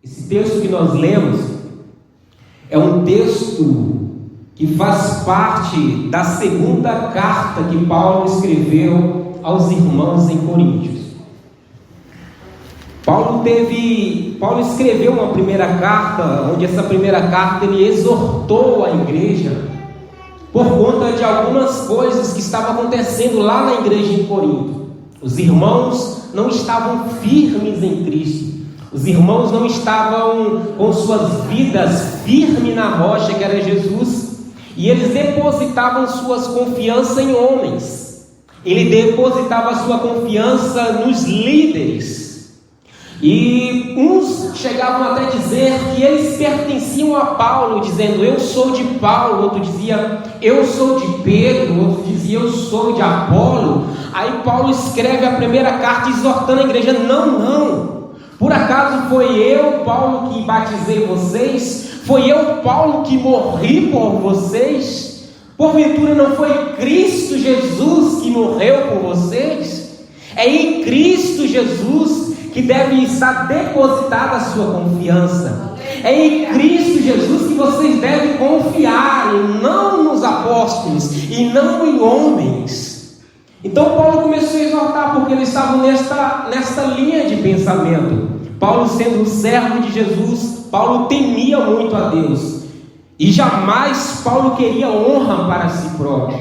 Esse texto que nós lemos é um texto que faz parte da segunda carta que Paulo escreveu aos irmãos em Coríntios. Paulo escreveu uma primeira carta, onde essa primeira carta ele exortou a igreja por conta de algumas coisas que estavam acontecendo lá na igreja em Corinto. Os irmãos não estavam firmes em Cristo. Os irmãos não estavam com suas vidas firmes na rocha que era Jesus. E eles depositavam suas confianças em homens. Ele depositava sua confiança nos líderes. E uns chegavam até a dizer que eles pertenciam a Paulo, dizendo: eu sou de Paulo. Outro dizia: eu sou de Pedro. Outro dizia: eu sou de Apolo. Aí Paulo escreve a primeira carta exortando a igreja: não. Por acaso foi eu, Paulo, que batizei vocês? Foi eu, Paulo, que morri por vocês? Porventura não foi Cristo Jesus que morreu por vocês? É em Cristo Jesus que deve estar depositada a sua confiança. É em Cristo Jesus que vocês devem confiar, e não nos apóstolos, e não em homens. Então Paulo começou a exortar, porque eles estavam nesta linha de pensamento. Paulo, sendo um servo de Jesus, Paulo temia muito a Deus. E jamais Paulo queria honra para si próprio.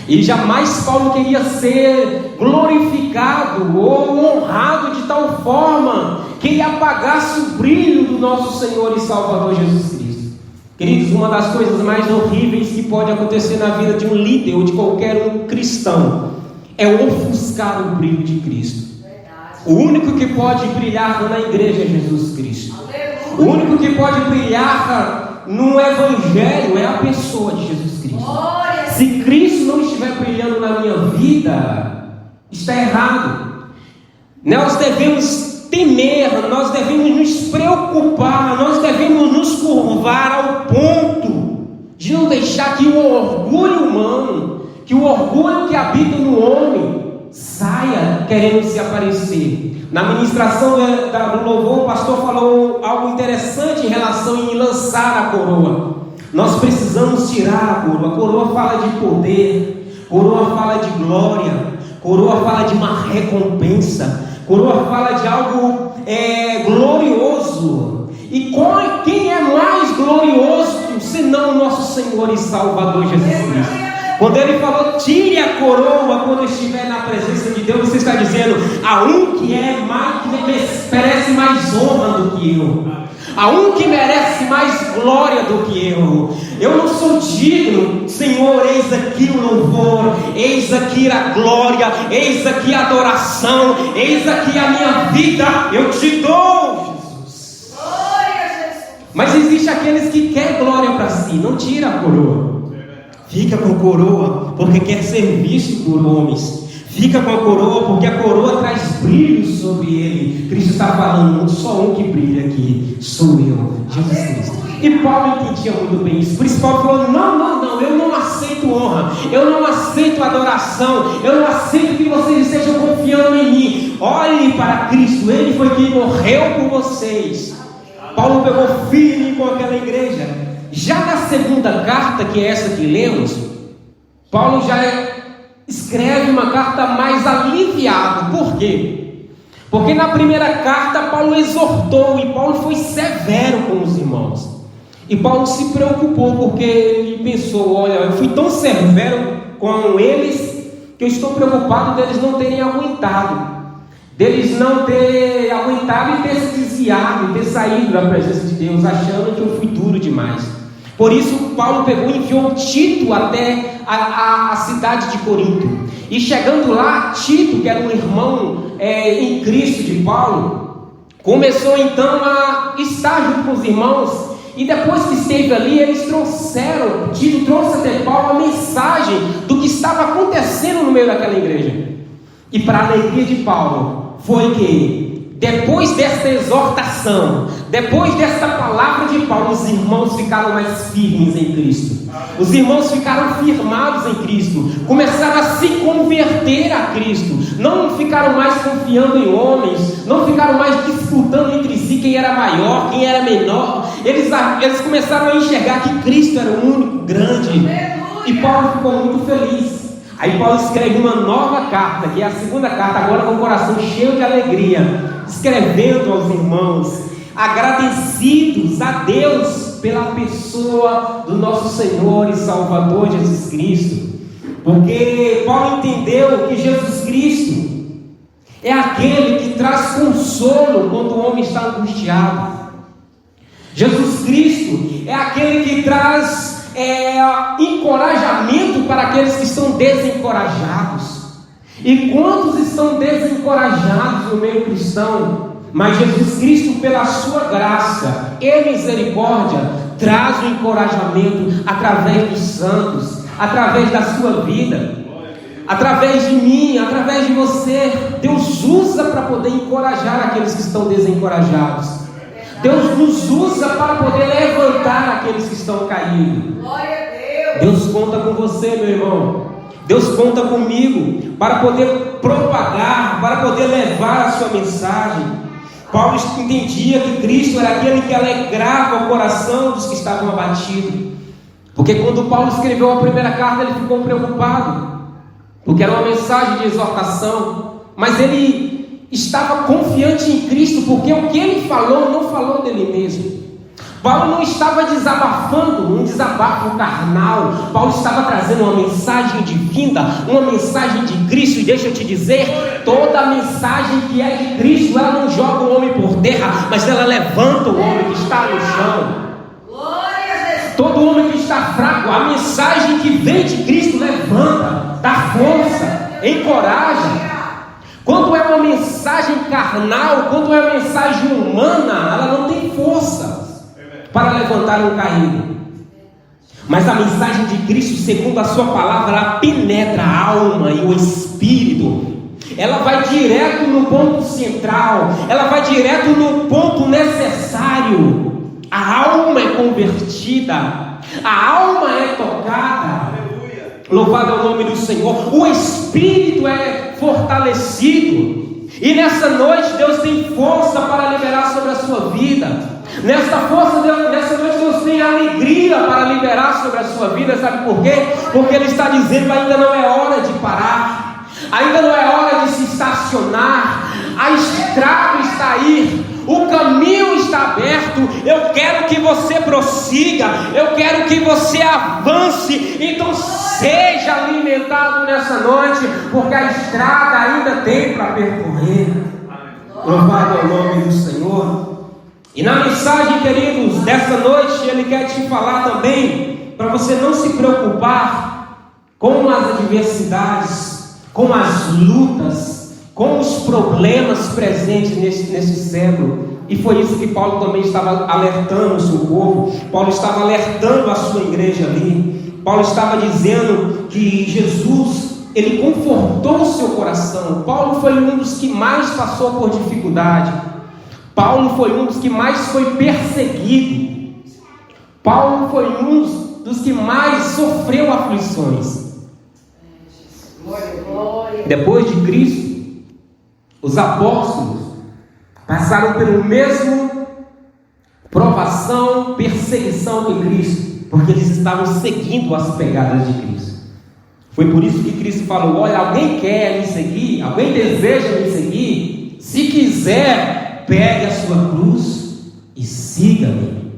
E jamais Paulo queria ser glorificado ou honrado de tal forma que ele apagasse o brilho do nosso Senhor e Salvador Jesus Cristo. Queridos, uma das coisas mais horríveis que pode acontecer na vida de um líder ou de qualquer um cristão é ofuscar o brilho de Cristo. O único que pode brilhar na igreja é Jesus Cristo. O único que pode brilhar no Evangelho é a pessoa de Jesus Cristo. Se Cristo não estiver brilhando na minha vida, está errado. Nós devemos temer, nós devemos nos preocupar, nós devemos nos curvar ao ponto de não deixar que o orgulho humano, que o orgulho que habita no homem, saia querendo se aparecer. Na ministração do louvor, o pastor falou algo interessante em relação em lançar a coroa. Nós precisamos tirar a coroa. A coroa fala de poder, coroa fala de glória, coroa fala de uma recompensa, coroa fala de algo glorioso. E quem é mais glorioso senão o nosso Senhor e Salvador Jesus Cristo? Quando ele falou: tire a coroa quando estiver na presença de Deus, você está dizendo: há um que merece mais honra do que eu, há um que merece mais glória do que eu não sou digno. Senhor, eis aqui o louvor, eis aqui a glória, eis aqui a adoração, eis aqui a minha vida, eu te dou, Jesus. Mas existe aqueles que querem glória para si. Não tira a coroa. Fica com a coroa porque quer ser visto por homens. Fica com a coroa porque a coroa traz brilho sobre ele. Cristo está falando: só um que brilha aqui sou eu, Jesus Cristo. E Paulo entendia muito bem isso. Por isso Paulo falou: não, eu não aceito honra, eu não aceito adoração, eu não aceito que vocês estejam confiando em mim. Olhe para Cristo, Ele foi quem morreu por vocês. Paulo pegou firme com aquela igreja. Já na segunda carta, que é essa que lemos, Paulo já escreve uma carta mais aliviado. Por quê? Porque na primeira carta Paulo exortou, e Paulo foi severo com os irmãos. E Paulo se preocupou, porque ele pensou: olha, eu fui tão severo com eles que eu estou preocupado deles não terem aguentado. Deles não ter aguentado e ter se desviado, e ter saído da presença de Deus, achando que eu fui duro demais. Por isso Paulo pegou e enviou Tito até a cidade de Corinto. E chegando lá, Tito, que era um irmão em Cristo de Paulo, começou então a estar junto com os irmãos. E depois que esteve ali, Tito trouxe até Paulo a mensagem do que estava acontecendo no meio daquela igreja. E para a alegria de Paulo, foi que depois desta exortação, Depois dessa palavra de Paulo, os irmãos ficaram mais firmes em Cristo. Os irmãos ficaram firmados em Cristo. Começaram a se converter a Cristo. Não ficaram mais confiando em homens. Não ficaram mais disputando entre si quem era maior, quem era menor. Eles começaram a enxergar que Cristo era o único grande. E Paulo ficou muito feliz. Aí Paulo escreve uma nova carta, que é a segunda carta, agora com o coração cheio de alegria, escrevendo aos irmãos, agradecidos a Deus pela pessoa do nosso Senhor e Salvador Jesus Cristo, porque Paulo entendeu que Jesus Cristo é aquele que traz consolo quando o homem está angustiado. Jesus Cristo é aquele que traz encorajamento para aqueles que estão desencorajados. E quantos estão desencorajados no meio cristão? Mas Jesus Cristo, pela sua graça e misericórdia, traz o encorajamento através dos santos, através da sua vida, através de mim, através de você. Deus usa para poder encorajar aqueles que estão desencorajados. Deus nos usa para poder levantar aqueles que estão caídos. Deus conta com você, meu irmão. Deus conta comigo para poder propagar, para poder levar a sua mensagem. Paulo entendia que Cristo era aquele que alegrava o coração dos que estavam abatidos. Porque quando Paulo escreveu a primeira carta, ele ficou preocupado, porque era uma mensagem de exortação, mas ele estava confiante em Cristo, porque o que ele falou, não falou dele mesmo. Paulo não estava desabafando, um desabafo carnal. Paulo estava trazendo uma mensagem divina, uma mensagem de Cristo. E deixa eu te dizer, toda mensagem que é de Cristo, ela não joga o homem por terra, mas ela levanta o homem que está no chão. Todo homem que está fraco, a mensagem que vem de Cristo levanta, dá força, encoraja. Quando é uma mensagem carnal, quando é uma mensagem humana, ela não tem força para levantar um caído. Mas a mensagem de Cristo, segundo a sua palavra, ela penetra a alma e o espírito. Ela vai direto no ponto central, ela vai direto no ponto necessário. A alma é convertida, a alma é tocada. Louvado é o nome do Senhor. O espírito é fortalecido. E nessa noite Deus tem força para liberar sobre a sua vida. Nessa noite Deus tem alegria para liberar sobre a sua vida. Sabe por quê? Porque Ele está dizendo: ainda não é hora de parar, ainda não é hora de se estacionar. A estrada está aí, o caminho está aberto. Eu quero que você prossiga, eu quero que você avance. Então seja alimentado nessa noite, porque a estrada ainda tem para percorrer. Louvado é o nome do Senhor. E na mensagem, queridos, dessa noite, Ele quer te falar também para você não se preocupar com as adversidades, com as lutas, com os problemas presentes nesse século. E foi isso que Paulo também estava alertando o seu povo. Paulo estava alertando a sua igreja ali. Paulo estava dizendo que Jesus, Ele confortou o seu coração. Paulo foi um dos que mais passou por dificuldade. Paulo foi um dos que mais foi perseguido. Paulo foi um dos que mais sofreu aflições. Depois de Cristo, os apóstolos passaram pelo mesmo provação, perseguição que Cristo, porque eles estavam seguindo as pegadas de Cristo. Foi por isso que Cristo falou: olha, alguém quer me seguir? Alguém deseja me seguir? Se quiser, pegue a sua cruz e siga-me.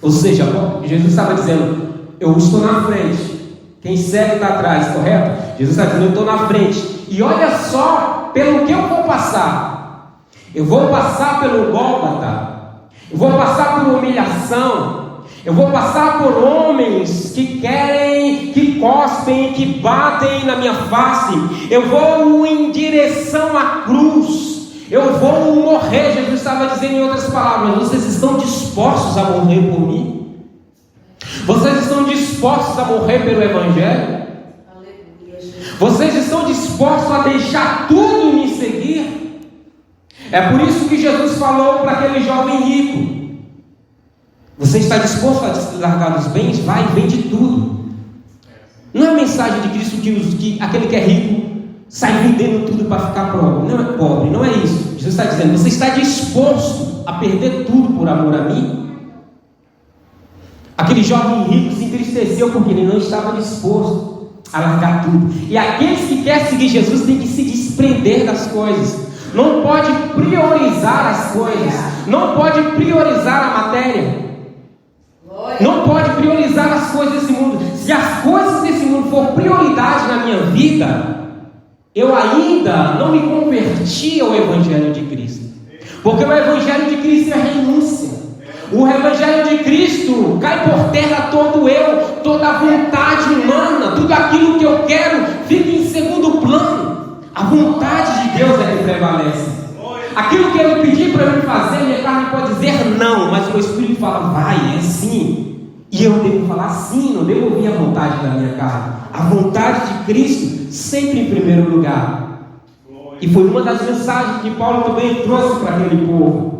Ou seja, Jesus estava dizendo: eu estou na frente, quem segue está atrás, correto? Jesus está dizendo: eu estou na frente, e olha só pelo que eu vou passar. Eu vou passar pelo Gólgota, eu vou passar por humilhação, eu vou passar por homens que querem, que cospem, que batem na minha face. Eu vou em direção à cruz. Eu vou morrer. Jesus estava dizendo em outras palavras: vocês estão dispostos a morrer por mim? Vocês estão dispostos a morrer pelo Evangelho? Vocês estão dispostos a deixar tudo e me seguir? É por isso que Jesus falou para aquele jovem rico: você está disposto a largar os bens? Vai e vende tudo. Não é a mensagem de Cristo que aquele que é rico sai vendendo tudo para ficar pobre. Não é isso. Jesus está dizendo: você está disposto a perder tudo por amor a mim? Aquele jovem rico se entristeceu porque ele não estava disposto a largar tudo. E aqueles que querem seguir Jesus têm que se desprender das coisas. Não pode priorizar as coisas. Não pode priorizar a matéria. Não pode priorizar as coisas desse mundo. Se as coisas desse mundo for prioridade na minha vida, eu ainda não me converti ao Evangelho de Cristo. Porque o Evangelho de Cristo é renúncia. O Evangelho de Cristo cai por terra todo eu, toda a vontade humana, tudo aquilo que eu quero fica em segundo plano. A vontade de Deus é que prevalece. Aquilo que Ele pedir para eu fazer, minha carne pode dizer não, mas o meu Espírito fala: vai, é sim. E eu devo falar sim, não devo ouvir a vontade da minha carne. A vontade de Cristo sempre em primeiro lugar. E foi uma das mensagens que Paulo também trouxe para aquele povo.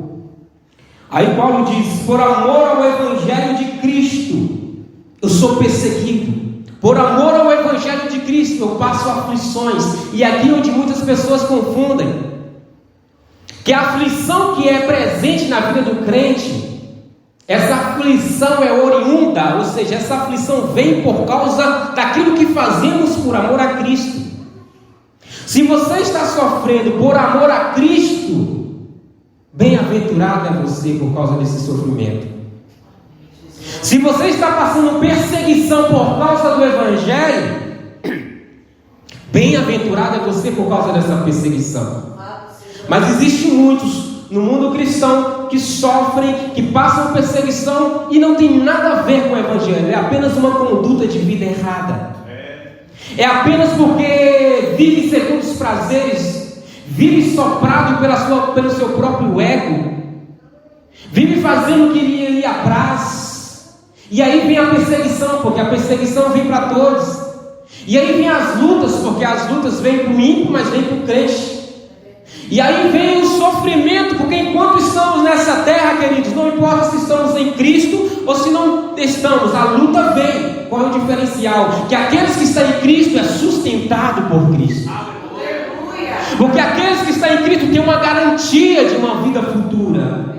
Aí Paulo diz: por amor ao Evangelho de Cristo eu sou perseguido. Por amor ao Evangelho de Cristo eu passo aflições. E aqui onde muitas pessoas confundem que a aflição que é presente na vida do crente, essa aflição é oriunda, ou seja, essa aflição vem por causa daquilo que fazemos por amor a Cristo. Se você está sofrendo por amor a Cristo, bem-aventurado é você por causa desse sofrimento. Se você está passando perseguição por causa do Evangelho, bem-aventurado é você por causa dessa perseguição. Mas existem muitos no mundo cristão que sofrem, que passam perseguição e não tem nada a ver com o Evangelho. É apenas uma conduta de vida errada. É apenas porque vive segundo os prazeres, vive soprado pelo seu próprio ego, vive fazendo o que lhe apraz. E aí vem a perseguição, porque a perseguição vem para todos. E aí vem as lutas, porque as lutas vêm para o ímpio, mas vêm para o crente. E aí vem o sofrimento, porque enquanto estamos nessa terra, queridos, não importa se estamos em Cristo ou se não estamos, a luta vem. Qual é o diferencial? Que aqueles que estão em Cristo é sustentado por Cristo. Porque aqueles que estão em Cristo têm uma garantia de uma vida futura.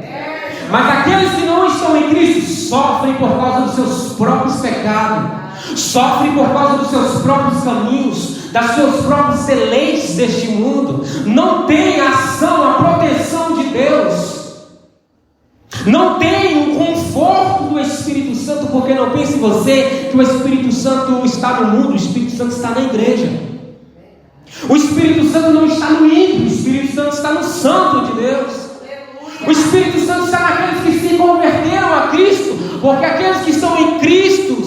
Mas aqueles que não estão em Cristo sofrem por causa dos seus próprios pecados, sofrem por causa dos seus próprios caminhos, das seus próprios deleites deste mundo. Não tem a ação, a proteção de Deus. Não tem o conforto do Espírito Santo, porque não pense você que o Espírito Santo está no mundo, o Espírito Santo está na igreja. O Espírito Santo não está no ímpio, o Espírito Santo está no santo de Deus. O Espírito Santo está naqueles que se converteram a Cristo, porque aqueles que estão em Cristo,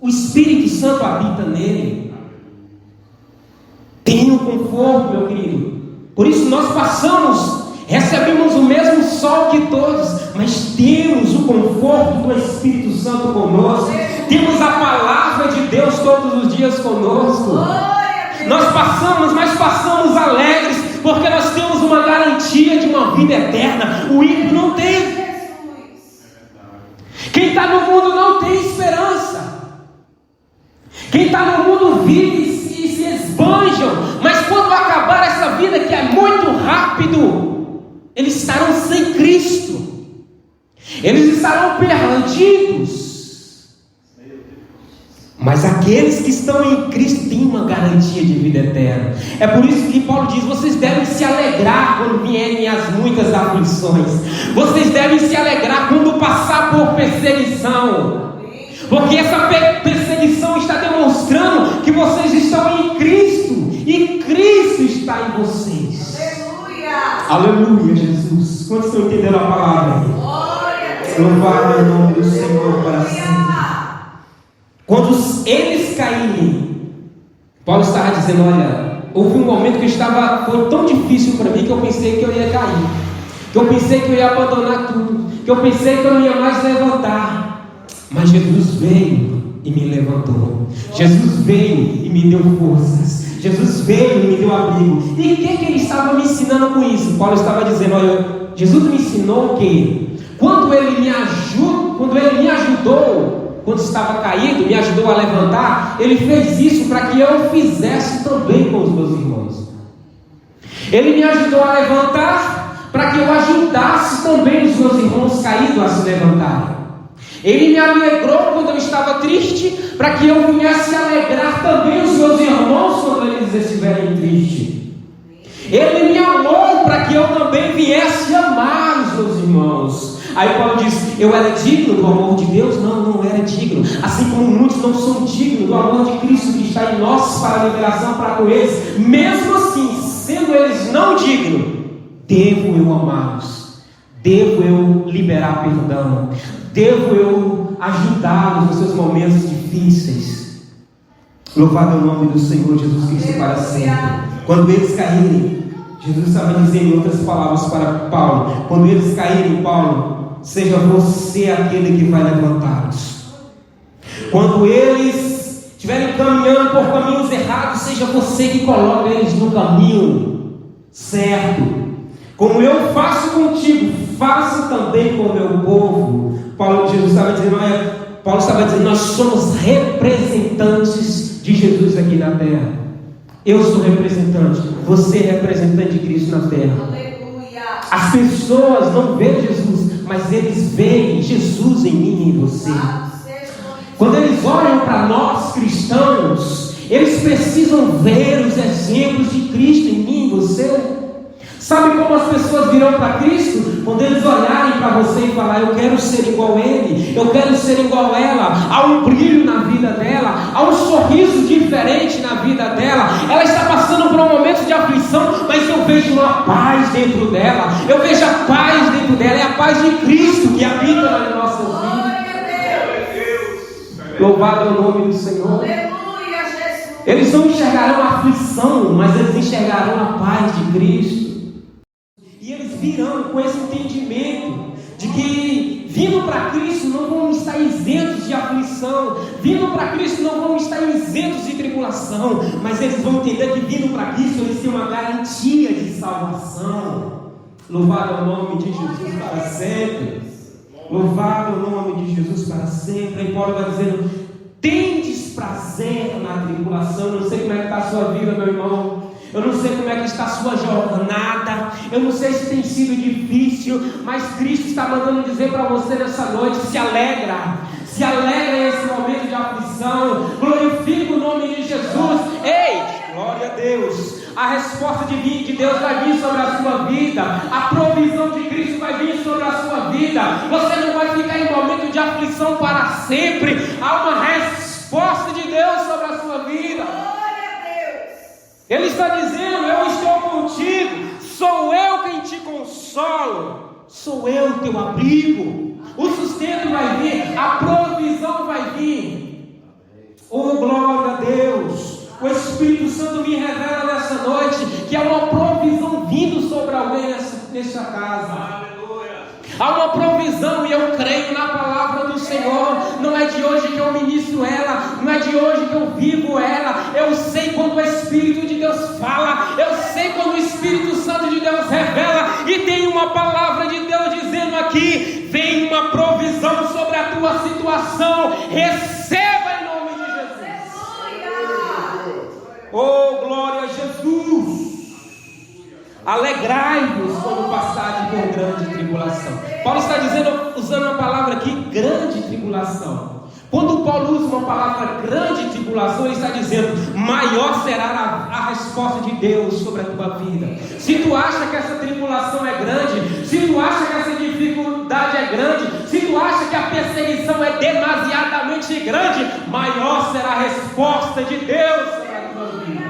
o Espírito Santo habita nele. Tem um conforto, meu querido. Por isso nós recebemos o mesmo sol que todos, mas temos o conforto do Espírito Santo conosco. Temos a palavra de Deus todos os dias conosco. Nós passamos alegres, porque nós temos uma garantia de uma vida eterna. O ímpio não tem. Quem está no mundo não tem esperança. Quem está no mundo vive e se esbanjam, mas quando acabar essa vida que é muito rápido, eles estarão sem Cristo. Eles estarão perdidos. Mas aqueles que estão em Cristo têm uma garantia de vida eterna. É por isso que Paulo diz: vocês devem se alegrar quando vierem as muitas aflições. Vocês devem se alegrar quando passar por perseguição. Porque essa perseguição está demonstrando que vocês estão em Cristo. E Cristo está em vocês. Aleluia! Aleluia, Jesus. Quantos estão entendendo a palavra? Louvado é o nome do Senhor para sempre. Quando eles caírem, Paulo estava dizendo: olha, houve um momento que foi tão difícil para mim que eu pensei que eu ia cair, que eu pensei que eu ia abandonar tudo, que eu pensei que eu não ia mais levantar. Mas Jesus veio e me levantou. Jesus veio e me deu forças. Jesus veio e me deu abrigo. E o que ele estava me ensinando com isso? Paulo estava dizendo: olha, Jesus me ensinou o quê? Quando ele me ajudou, quando estava caído, me ajudou a levantar, ele fez isso para que eu fizesse também com os meus irmãos. Ele me ajudou a levantar para que eu ajudasse também os meus irmãos caídos a se levantarem. Ele me alegrou quando eu estava triste, para que eu viesse alegrar também os meus irmãos quando eles estiverem tristes. Ele me amou para que eu também viesse amar os meus irmãos. Aí Paulo diz: eu era digno do amor de Deus? Não era digno. Assim como muitos não são dignos do amor de Cristo que está em nós para a liberação para com eles. Mesmo assim, sendo eles não dignos, devo eu amá-los, devo eu liberar perdão, devo eu ajudá-los nos seus momentos difíceis. Louvado é o nome do Senhor Jesus Cristo para sempre. Quando eles caírem, Jesus estava dizendo em outras palavras para Paulo: quando eles caírem, Paulo, seja você aquele que vai levantá-los. Quando eles estiverem caminhando por caminhos errados, seja você que coloca eles no caminho certo. Como eu faço contigo, faço também com o meu povo. Paulo estava dizendo: nós somos representantes de Jesus aqui na terra. Eu sou representante, você é representante de Cristo na terra. Aleluia. As pessoas não veem Jesus, mas eles veem Jesus em mim e em você. Quando eles olham para nós cristãos, eles precisam ver os exemplos de Cristo em mim e em você. Sabe como as pessoas virão para Cristo? Quando eles olharem para você e falar: eu quero ser igual a Ele, eu quero ser igual a ela. Há um brilho na vida dela, há um sorriso diferente na vida dela. Ela está passando por um momento de aflição, mas eu vejo uma paz dentro dela. Eu vejo a paz dentro dela, é a paz de Cristo que habita nas nossas vidas. Louvado é o nome do Senhor. Eles não enxergarão a aflição, mas eles enxergarão a paz de Cristo. E eles virão com esse entendimento de que, vindo para Cristo, não vão estar isentos de aflição, vindo para Cristo, não vão estar isentos de tribulação, mas eles vão entender que, vindo para Cristo, eles têm uma garantia de salvação. Louvado é o nome de Jesus para sempre. Louvado é o nome de Jesus para sempre. Aí Paulo vai dizendo: tendes prazer na tribulação. Eu não sei como é que está a sua vida, meu irmão. Eu não sei como é que está a sua jornada. Eu não sei se tem sido difícil, mas Cristo está mandando dizer para você nessa noite: se alegra. Se alegra nesse momento de aflição. Glorifica o nome de Jesus. Ei, glória a Deus. A resposta de Deus vai vir sobre a sua vida. A provisão de Cristo vai vir sobre a sua vida. Você não vai ficar em momento de aflição para sempre. Há uma resposta de Deus sobre a sua vida. Ele está dizendo: eu estou contigo, sou eu quem te consolo, sou eu teu abrigo. O sustento vai vir, a provisão vai vir. Oh, glória a Deus. O Espírito Santo me revela nessa noite que há uma provisão vindo sobre alguém nessa casa. Há uma provisão e eu creio na palavra do Senhor. Não é de hoje que eu ministro ela, não é de hoje que eu vivo ela. Eu sei quando o Espírito de Deus fala, eu sei quando o Espírito Santo de Deus revela. E tem uma palavra de Deus dizendo aqui: vem uma provisão sobre a tua situação. Receba em nome de Jesus. Oh, glória a Jesus. Alegrai-vos quando passarem por grande tribulação. Paulo está dizendo, usando uma palavra aqui, grande tribulação. Quando Paulo usa uma palavra grande tribulação, ele está dizendo: maior será a resposta de Deus sobre a tua vida. Se tu acha que essa tribulação é grande, se tu acha que essa dificuldade é grande, se tu acha que a perseguição é demasiadamente grande, maior será a resposta de Deus sobre a tua vida.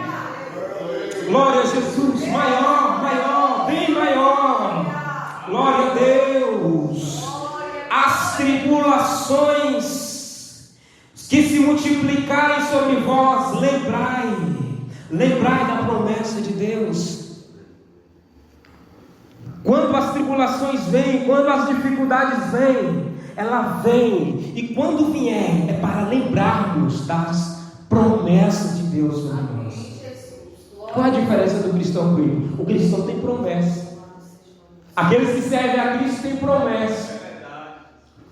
Glória a Jesus. Maior, bem maior. Glória a Deus. As tribulações que se multiplicarem sobre vós, lembrai da promessa de Deus. Quando as tribulações vêm, quando as dificuldades vêm, ela vem, e quando vier, é para lembrarmos das promessas de Deus sobre nós. Qual é a diferença do cristão para o ímpio? O cristão tem promessa. Aqueles que servem a Cristo têm promessa.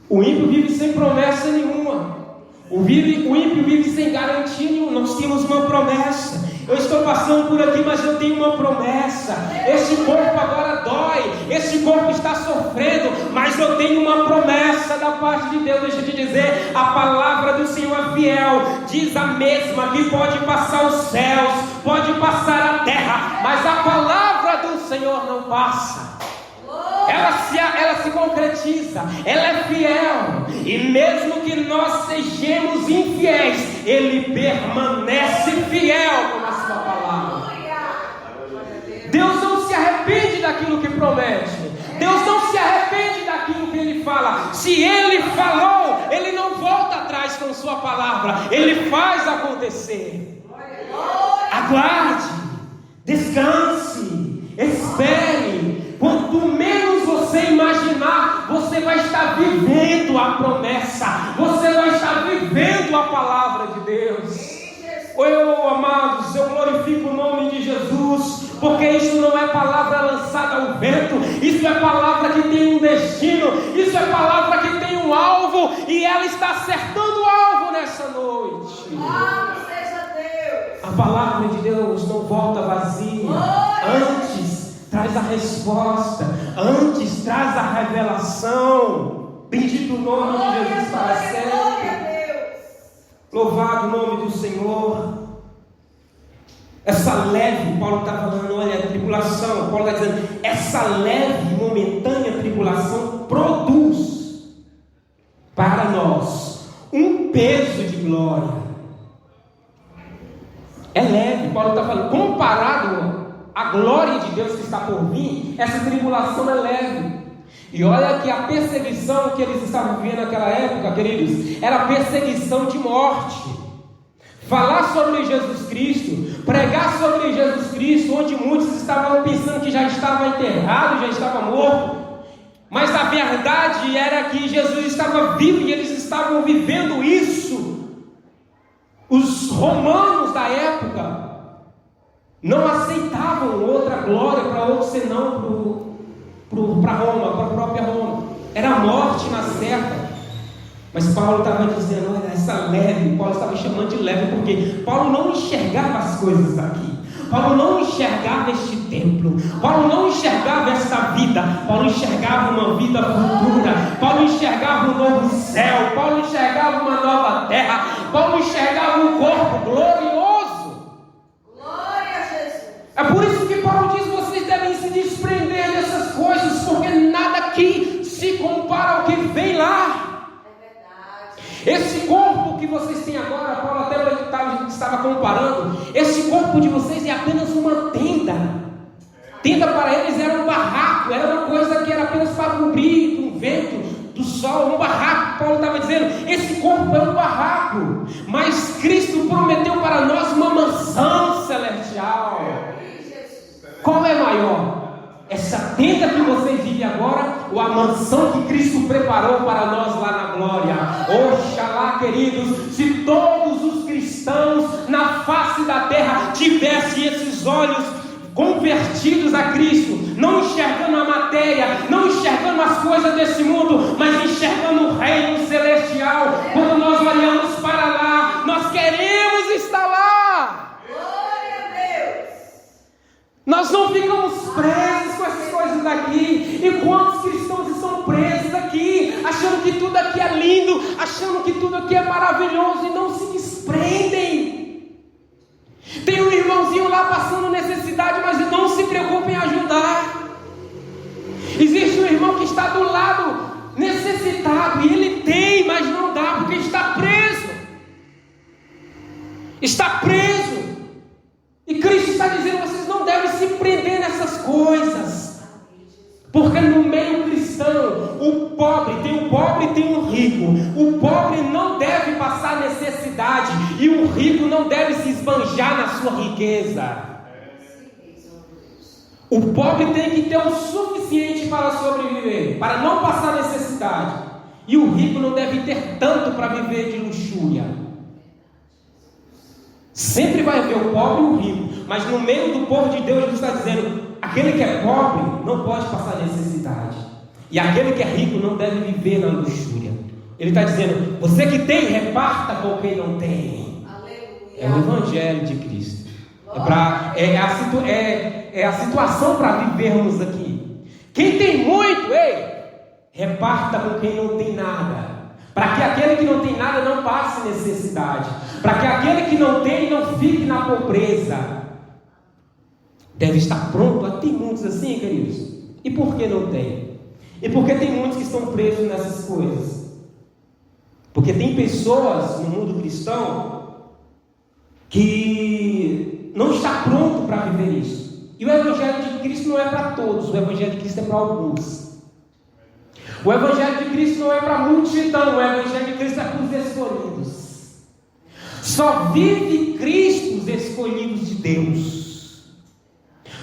O ímpio vive sem promessa nenhuma. O ímpio vive sem garantia nenhuma. Nós temos uma promessa. Eu estou passando por aqui, mas eu tenho uma promessa. Este corpo agora dói, este corpo está sofrendo, mas eu tenho uma promessa da parte de Deus. Deixa eu te dizer, a palavra do Senhor é fiel. Diz a mesma que pode passar os céus, pode passar a terra, mas a palavra do Senhor não passa. Ela se concretiza, ela é fiel, e mesmo que nós sejamos infiéis, Ele permanece fiel com a sua palavra. Deus não se arrepende daquilo que promete, Deus não se arrepende daquilo que Ele fala. Se Ele falou, Ele não volta atrás com sua palavra, Ele faz acontecer. Aguarde, descanse, espere. Quanto menos você imaginar, você vai estar vivendo a promessa, você vai estar vivendo a palavra de Deus. Amados, eu glorifico o nome de Jesus, porque isso não é palavra lançada ao vento, isso é palavra que tem um destino, isso é palavra que tem um alvo, e ela está acertando o alvo nessa noite. Seja Deus. A palavra de Deus não volta vazia, antes traz a resposta, antes traz a revelação. Bendito o nome de Jesus para sempre. Louvado o nome do Senhor. Essa leve, Paulo está falando, olha, a tribulação, Paulo está dizendo, essa leve, momentânea tribulação produz para nós um peso de glória. É leve, Paulo está falando, comparado à glória de Deus que está por vir, essa tribulação é leve. E olha que a perseguição que eles estavam vivendo naquela época, queridos, era perseguição de morte. Falar sobre Jesus Cristo, pregar sobre Jesus Cristo, onde muitos estavam pensando que já estava enterrado, já estava morto, mas a verdade era que Jesus estava vivo e eles estavam vivendo isso. Os romanos da época não aceitavam outra glória para outro senão para Roma, para a própria Roma. Era a morte na certa. Mas Paulo estava dizendo, olha, essa leve, Paulo estava chamando de leve, porque Paulo não enxergava as coisas daqui. Paulo não enxergava este templo, Paulo não enxergava esta vida, Paulo enxergava uma vida futura, Paulo enxergava um novo céu, Paulo enxergava uma nova terra, Paulo enxergava um corpo glorioso. Glória a Jesus. É por isso que Paulo diz, vocês devem se desprender dessas coisas, porque nada aqui se compara ao que vem lá. Esse corpo que vocês têm agora, Paulo até estava comparando, esse corpo de vocês é apenas uma tenda. Tenda para eles era um barraco, era uma coisa que era apenas para cobrir do vento, do sol, um barraco. Paulo estava dizendo, esse corpo é um barraco, mas Cristo prometeu para nós uma mansão celestial. Qual é maior? Essa tenda que vocês vivem agora, ou a mansão que Cristo preparou para nós lá na glória? Oxalá, queridos, se todos os cristãos na face da terra tivessem esses olhos convertidos a Cristo, não enxergando a matéria, não enxergando as coisas desse mundo, mas enxergando o reino celestial. Quando nós olhamos para lá, nós queremos estar lá. Glória a Deus. Nós não ficamos presos com essas coisas daqui. E quantos cristãos estão presos aqui, achando que tudo aqui é lindo, achando que tudo aqui é maravilhoso, e não se desprendem. Tem um irmãozinho lá passando necessidade, mas não se preocupe em ajudar. Existe um irmão que está do lado necessitado, e ele tem, mas não dá, porque está preso. Está preso. E Cristo está dizendo, vocês não devem se prender nessas coisas. Porque no meio cristão, o pobre e tem o rico. O pobre não deve passar necessidade, e o rico não deve se esbanjar na sua riqueza. O pobre tem que ter o suficiente para sobreviver, para não passar necessidade. E o rico não deve ter tanto para viver de luxúria. Sempre vai haver o pobre e o rico. mas no meio do povo de Deus, Jesus está dizendo: aquele que é pobre não pode passar necessidade, e aquele que é rico não deve viver na luxúria. Ele está dizendo: você que tem, reparta com quem não tem. Aleluia. É o Evangelho de Cristo. É a situação para vivermos aqui. Quem tem muito, reparta com quem não tem nada, para que aquele que não tem nada não passe necessidade, para que aquele que não tem não fique na pobreza. Deve estar pronto. Tem muitos assim, queridos. E por que não tem? E por que tem muitos que estão presos nessas coisas? Porque tem pessoas no mundo cristão que não está pronto para viver isso. E o Evangelho de Cristo não é para todos, o Evangelho de Cristo é para alguns. O Evangelho de Cristo não é para a multidão, o Evangelho de Cristo é para os escolhidos. Só vive Cristo os escolhidos de Deus.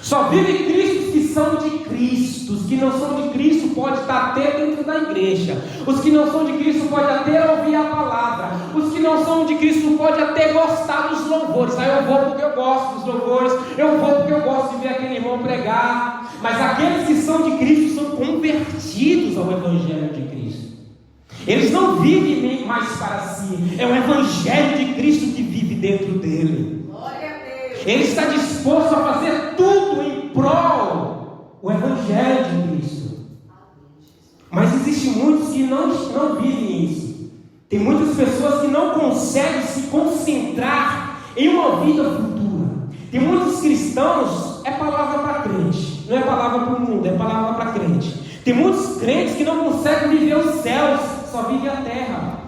Só vive Cristo que são de Cristo. Os que não são de Cristo podem estar até dentro da igreja. Os que não são de Cristo podem até ouvir a palavra. Os que não são de Cristo podem até gostar dos louvores. Aí eu vou porque eu gosto dos louvores. Eu vou porque eu gosto de ver aquele irmão pregar. Mas aqueles que são de Cristo são convertidos ao Evangelho de Cristo. Eles não vivem mais para si. É o Evangelho de Cristo que vive dentro dele. Ele está disposto a fazer tudo em prol do Evangelho de Cristo. Mas existem muitos que não vivem isso. Tem muitas pessoas que não conseguem se concentrar em uma vida futura. Tem muitos cristãos, é palavra para crente, não é palavra para o mundo, é palavra para crente. Tem muitos crentes que não conseguem viver os céus, só vivem a terra.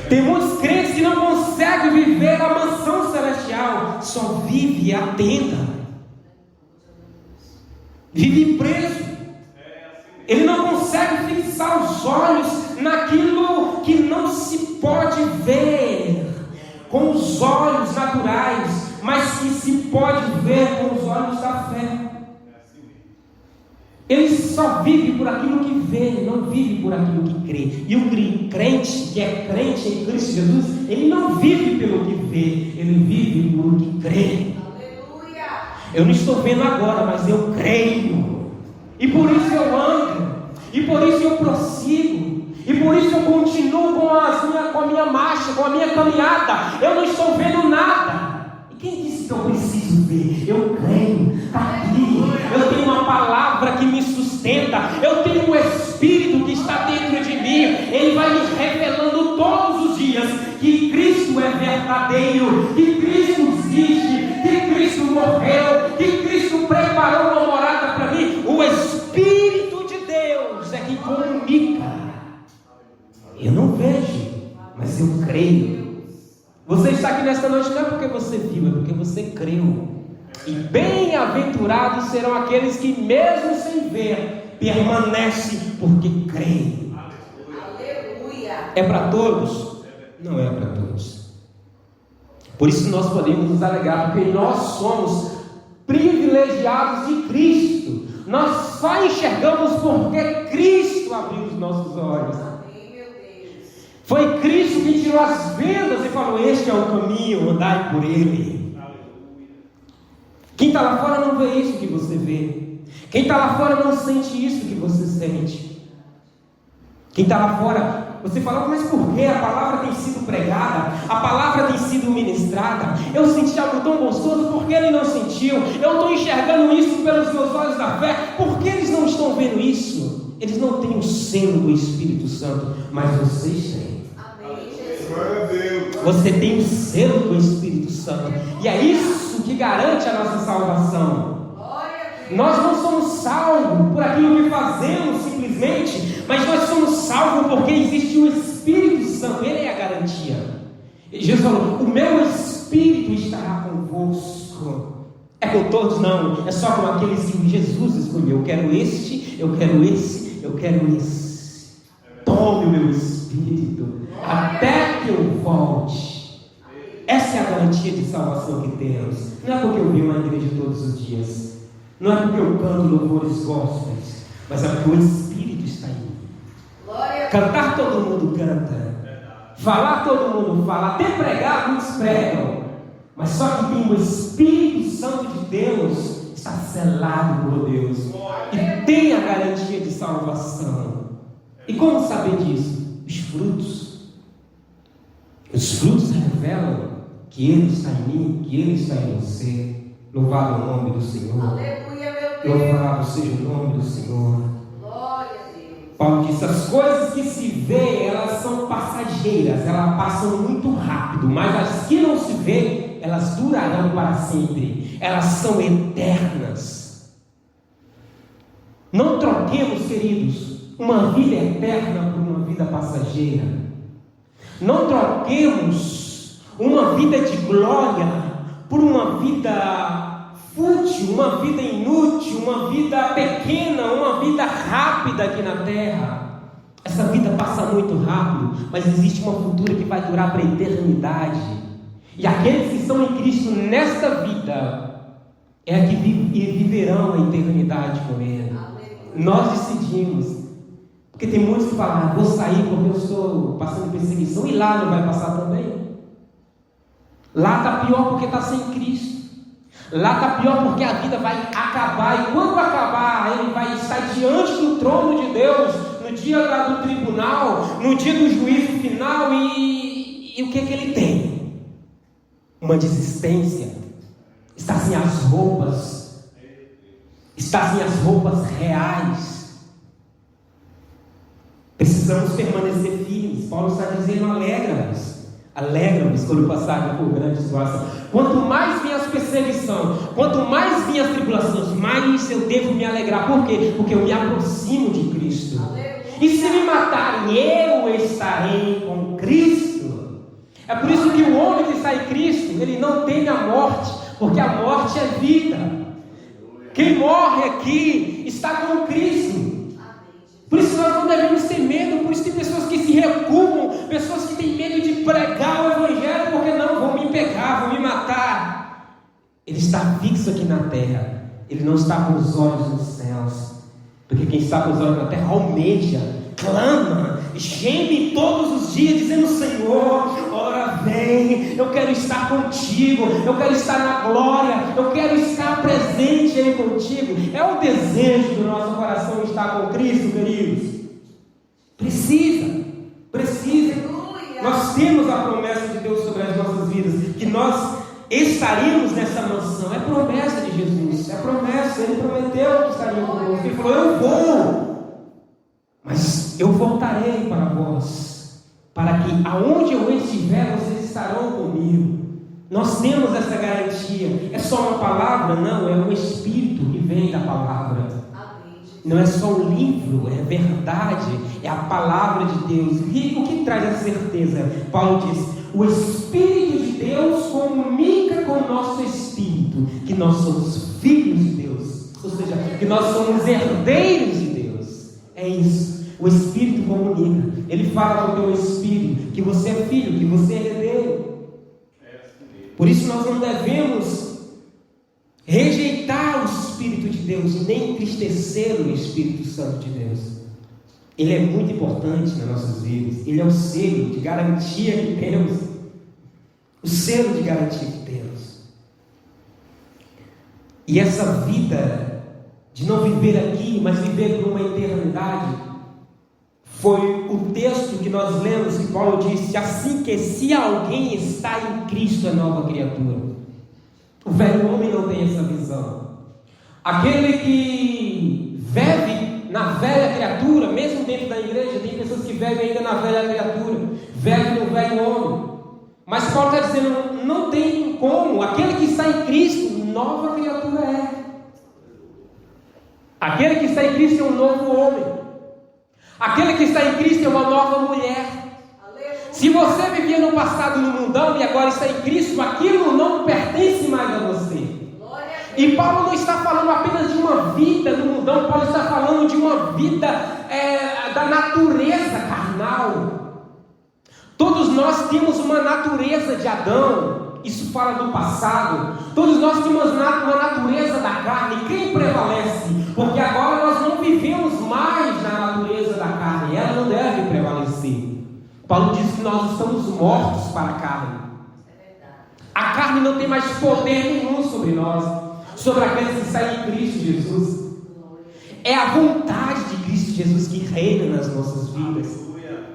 Tem muitos crentes que não conseguem viver a mansão celestial, só vive a tenda. Vive preso. Ele não consegue fixar os olhos naquilo que não se pode ver com os olhos naturais, mas que se pode ver com os olhos da fé. Ele só vive por aquilo que vê, não vive por aquilo que crê. E o crente, que é crente em Cristo Jesus, ele não vive pelo que vê, ele vive pelo que crê. Aleluia. Eu não estou vendo agora, mas eu creio. E por isso eu ando. E por isso eu prossigo. E por isso eu continuo com a minha marcha, com a minha caminhada. Eu não estou vendo nada. E quem disse que eu preciso ver? Eu creio. Está aqui. Eu tenho uma palavra que me sustenta. Eu tenho o Espírito que está dentro de mim. Ele vai me revelando todos os dias que Cristo é verdadeiro, que Cristo existe, que Cristo morreu, que Cristo preparou uma morada para mim. O Espírito de Deus é que comunica. Eu não vejo, mas eu creio. Você está aqui nesta noite não é porque você viu, é porque você creu. E bem-aventurados serão aqueles que mesmo sem ver, permanecem porque creem. Aleluia. É para todos? Não é para todos. Por isso nós podemos nos alegrar, porque nós somos privilegiados de Cristo. Nós só enxergamos porque Cristo abriu os nossos olhos. Amém, meu Deus. Foi Cristo que tirou as vendas e falou: este é o caminho, andai por ele. Quem está lá fora não vê isso que você vê. Quem está lá fora não sente isso que você sente. Quem está lá fora, você fala: mas por que? A palavra tem sido pregada, a palavra tem sido ministrada. Eu senti algo tão gostoso, por que ele não sentiu? Eu estou enxergando isso pelos meus olhos da fé, por que eles não estão vendo isso? Eles não têm o selo do Espírito Santo, mas vocês têm. Amém, Jesus. Você tem o selo do Espírito Santo, e é isso que garante a nossa salvação. Glória a Deus. Nós não somos salvos por aquilo que fazemos simplesmente, mas nós somos salvos porque existe o Espírito Santo. Ele é a garantia. E Jesus falou: o meu Espírito estará convosco. É com todos? Não, é só com aqueles que Jesus escolheu. Eu quero este, eu quero esse, eu quero esse. Tome o meu Espírito até que eu volte. Essa é a garantia de salvação que temos. Não é porque eu venho à igreja todos os dias, não é porque eu canto louvores gospels, mas é porque o Espírito está em mim. Glória a Deus. Cantar todo mundo canta, falar todo mundo fala, até pregar muitos pregam, Mas só que tem o Espírito Santo de Deus, está selado por Deus, e tem a garantia de salvação. E como saber disso? Os frutos. Os frutos revelam que Ele está em mim, que Ele está em você. Louvado o nome do Senhor. Aleluia, meu Deus. Louvado seja o nome do Senhor. Glória a Deus. Paulo diz: as coisas que se vê, elas são passageiras, elas passam muito rápido, mas as que não se vê, elas durarão para sempre, elas são eternas. Não troquemos, queridos, uma vida eterna por uma vida passageira. Não troquemos uma vida de glória por uma vida fútil, uma vida inútil, uma vida pequena, uma vida rápida aqui na terra. Essa vida passa muito rápido, mas existe uma cultura que vai durar para a eternidade. E aqueles que estão em Cristo nesta vida é a que viverão a eternidade com Ele. Nós decidimos. Porque tem muitos que falam: vou sair porque eu estou passando perseguição, e lá não vai passar também. Lá está pior porque está sem Cristo. Lá está pior porque a vida vai acabar. E quando acabar, ele vai estar diante do trono de Deus, no dia do tribunal, no dia do juízo final. E o que ele tem? Uma desistência. Está sem as roupas. Está sem as roupas reais. Precisamos permanecer firmes. Paulo está dizendo: alegra-nos. Alegra-nos quando passarem por grandes situações. Quanto mais vem as perseguições, quanto mais vem as tribulações, mais eu devo me alegrar. Por quê? Porque eu me aproximo de Cristo. E se me matarem, eu estarei com Cristo. É por isso que o homem que está em Cristo, ele não teme a morte, porque a morte é vida. Quem morre aqui está com Cristo. Por isso nós não devemos ter medo. Por isso tem pessoas que se recuam, pessoas que têm medo de pregar o Evangelho, porque não, vão me pegar, vão me matar. Ele está fixo aqui na terra, ele não está com os olhos nos céus, porque quem está com os olhos na terra almeja, clama, geme todos os dias, dizendo: Senhor, ora vem, eu quero estar contigo, eu quero estar na glória, eu quero estar presente aí contigo. É o desejo do nosso coração estar com Cristo, queridos. Precisa. Nós temos a promessa de Deus sobre as nossas vidas, que nós estaremos nessa mansão. É promessa de Jesus, é promessa. Ele prometeu que estaria conosco. Ele falou: eu vou, mas eu voltarei para vós, para que aonde eu estiver, vocês estarão comigo. Nós temos essa garantia. É só uma palavra? Não, é o Espírito que vem da palavra. Não é só um livro, é verdade, é a palavra de Deus. E o que traz essa certeza? Paulo diz: o Espírito de Deus comunica com o nosso espírito que nós somos filhos de Deus, ou seja, que nós somos herdeiros de Deus. É isso, o Espírito comunica. Ele fala com o teu espírito que você é filho, que você é herdeiro. Por isso nós não devemos rejeitar o Espírito de Deus e nem entristecer o Espírito Santo de Deus. Ele é muito importante nas nossas vidas. Ele é o selo de garantia que temos. O selo de garantia que temos. E essa vida de não viver aqui, mas viver por uma eternidade, foi o texto que nós lemos, que Paulo disse assim: que se alguém está em Cristo, é nova criatura. O velho homem não tem essa visão. Aquele que vive na velha criatura, mesmo dentro da igreja, tem pessoas que vivem ainda na velha criatura, vivem no velho homem. Mas Paulo está dizendo: não tem como. Aquele que está em Cristo, nova criatura é. Aquele que está em Cristo é um novo homem. Aquele que está em Cristo é uma nova mulher. Se você vivia no passado no mundão e agora está em Cristo, aquilo não pertence mais a você. E Paulo não está falando apenas de uma vida no mundão, Paulo está falando de uma vida da natureza carnal. Todos nós temos uma natureza de Adão, isso fala do passado. Todos nós temos uma natureza da carne. Quem prevalece? Porque agora nós não vivemos mais na natureza da carne, ela não deve prevalecer. Paulo diz que nós estamos mortos para a carne. A carne não tem mais poder nenhum sobre nós, sobre aqueles que estão em Cristo Jesus. É a vontade de Cristo Jesus que reina nas nossas vidas.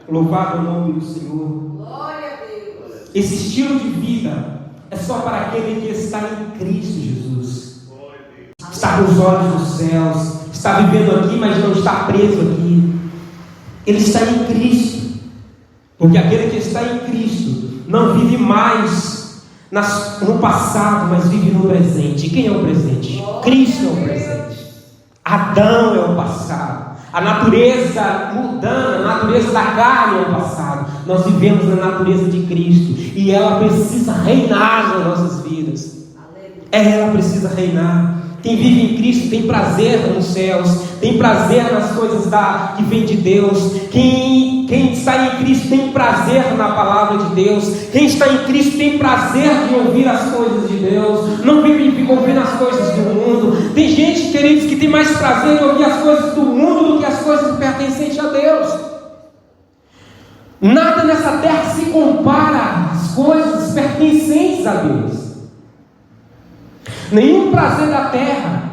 Louvado o nome do Senhor. Glória a Deus. Esse estilo de vida é só para aquele que está em Cristo Jesus. Está com os olhos nos céus, está vivendo aqui, mas não está preso aqui. Ele está em Cristo. Porque aquele que está em Cristo não vive mais no passado, mas vive no presente. E quem é o presente? Cristo é o presente. Adão é o passado. A natureza mundana, a natureza da carne é o passado. Nós vivemos na natureza de Cristo. E ela precisa reinar nas nossas vidas. Ela precisa reinar. Quem vive em Cristo tem prazer nos céus, tem prazer nas coisas que vem de Deus. Quem está em Cristo tem prazer na palavra de Deus. Quem está em Cristo tem prazer de ouvir as coisas de Deus. Não vive ouvindo as coisas do mundo. Tem gente, queridos, que tem mais prazer em ouvir as coisas do mundo do que as coisas pertencentes a Deus. Nada nessa terra se compara às coisas pertencentes a Deus. Nenhum prazer da terra.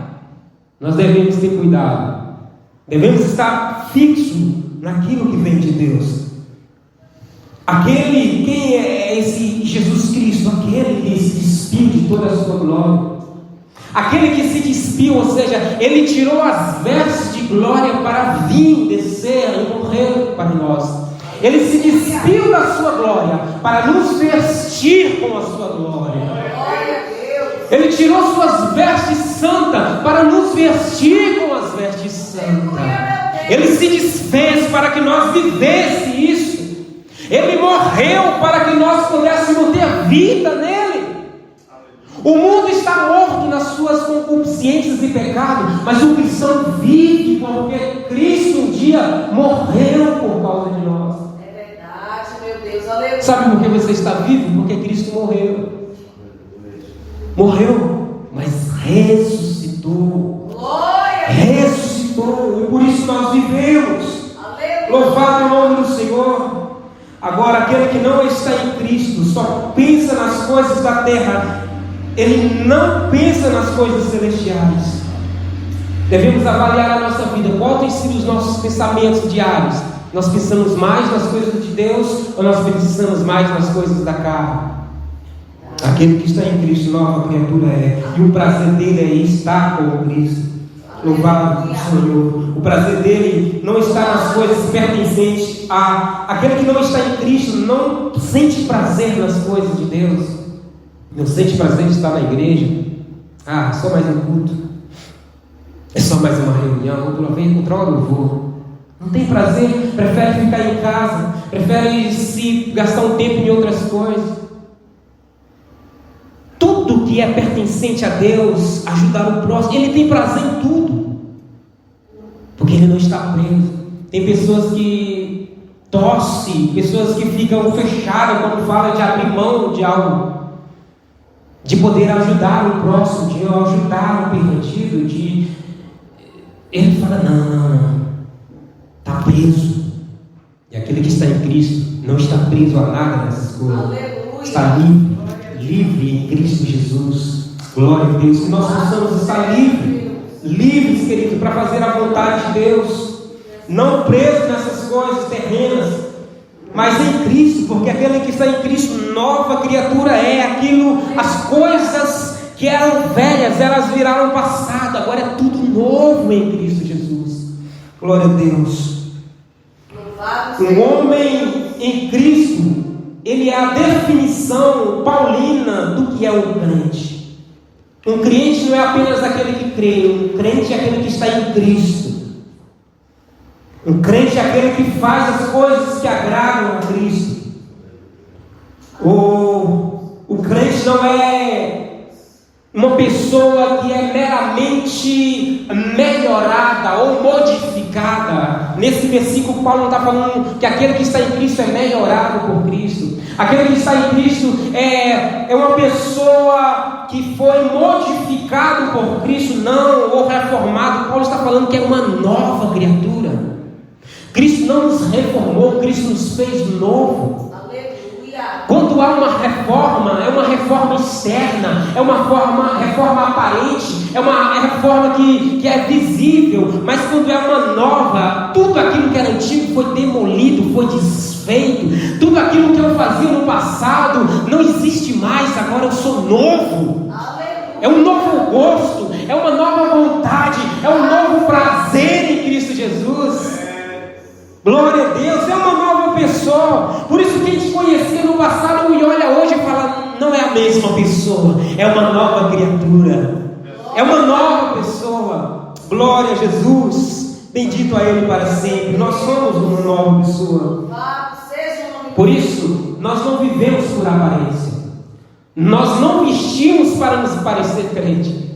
Nós devemos ter cuidado. Devemos estar fixo naquilo que vem de Deus. Quem é esse Jesus Cristo? Aquele que se despiu de toda a sua glória. Aquele que se despiu, ou seja, ele tirou as vestes de glória para vir, descer e morrer para nós. Ele se despiu da sua glória para nos vestir com a sua glória. Ele tirou suas vestes santas para nos vestir com as vestes santas. Ele se desfez para que nós vivêssemos isso. Ele morreu para que nós pudéssemos ter vida nele. O mundo está morto nas suas concupiscências e pecados, mas o cristão vive porque Cristo um dia morreu por causa de nós. É verdade, meu Deus, aleluia. Sabe por que você está vivo? Porque Cristo morreu. Morreu, mas ressuscitou. Glória. Ressuscitou, e por isso nós vivemos. Aleluia. Louvado o nome do Senhor. Agora, aquele que não está em Cristo só pensa nas coisas da terra, ele não pensa nas coisas celestiais. Devemos avaliar a nossa vida. Qual tem sido os nossos pensamentos diários? Nós pensamos mais nas coisas de Deus ou nós pensamos mais nas coisas da carne? Aquele que está em Cristo, nova criatura é. E o prazer dele é estar com Cristo. Louvado o Senhor. O prazer dele não está nas coisas pertencentes a... Aquele que não está em Cristo não sente prazer nas coisas de Deus. Não sente prazer de estar na igreja. É só mais um culto. É só mais uma reunião. Outra hora eu vou. Não tem prazer. Prefere ficar em casa. Prefere se gastar um tempo em outras coisas. Tudo que é pertencente a Deus, ajudar o próximo, ele tem prazer em tudo, porque ele não está preso. Tem pessoas que torcem, pessoas que ficam fechadas quando fala de abrir mão de algo, de poder ajudar o próximo, de ajudar o perdido, ele fala, não, está preso. E aquele que está em Cristo não está preso a nada dessas coisas. Aleluia. Está livre em Cristo Jesus. Glória a Deus. Que nós possamos estar livres, querido, para fazer a vontade de Deus, não presos nessas coisas terrenas, mas em Cristo, porque aquele que está em Cristo, nova criatura é. Aquilo, as coisas que eram velhas, elas viraram passado, agora é tudo novo em Cristo Jesus. Glória a Deus. Um homem em Cristo, ele é a definição paulina do que é um crente. Um crente não é apenas aquele que crê, um crente é aquele que está em Cristo. Um crente é aquele que faz as coisas que agradam a Cristo. O crente não é uma pessoa que é meramente melhorada ou modificada. Nesse versículo, Paulo não está falando que aquele que está em Cristo é melhorado por Cristo. Aquele que está em Cristo é uma pessoa que foi modificado por Cristo, não, ou reformado. Paulo está falando que é uma nova criatura. Cristo não nos reformou, Cristo nos fez novo. Aleluia. Quando há uma reforma, é uma reforma externa, é uma reforma aparente, é uma reforma que é visível, mas quando é uma nova, tudo aquilo que era antigo foi demolido, foi desfeito, tudo aquilo que eu fazia no passado não existe mais, agora eu sou novo. É um novo gosto, é uma nova vontade, é um novo prazer em Cristo Jesus. Glória a Deus, é uma nova pessoa. Por isso quem te conhecia no passado me olha hoje e fala, não é a mesma pessoa, é uma nova criatura, é uma nova pessoa. Glória a Jesus, bendito a Ele para sempre. Nós somos uma nova pessoa. Por isso nós não vivemos por aparência, nós não vestimos para nos parecer crente.